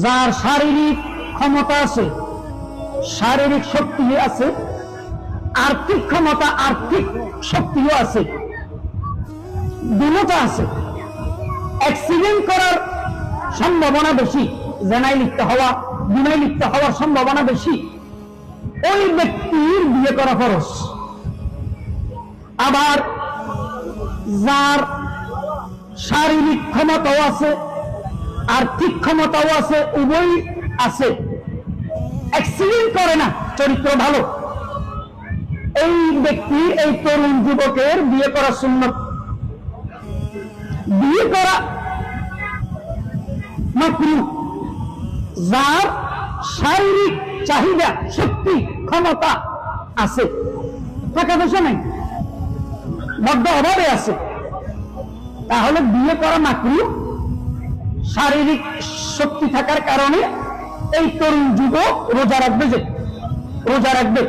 যার শারীরিক ক্ষমতা আছে, শারীরিক শক্তি আছে, আর্থিক ক্ষমতা আর্থিক শক্তিও আছে, দুটো আছে। অ্যাক্সিডেন্ট করার সম্ভাবনা বেশি, জেনায় লিপ্ত হওয়া, গুনায় লিপ্ত হওয়ার সম্ভাবনা বেশি, ওই ব্যক্তির বিয়ে করা ফরজ। আবার যার শারীরিক ক্ষমতাও আছে, আর্থিক ক্ষমতাও আছে, উভয় আছে, অ্যাক্সিডেন্ট করে না, চরিত্র ভালো, এই ব্যক্তির, এই তরুণ যুবকের বিয়ে করা সুন্নত। বিয়ে করা মাকরুহ যার শারীরিক চাহিদা, শক্তি, ক্ষমতা আছে, টাকা পয়সা নাই, বড্ড অভাবে আছে, তাহলে বিয়ে করা মাকরুহ। শারীরিক শক্তি থাকার কারণে এই তরুণ যুবক রোজা রাখবে, যে রোজা রাখবে।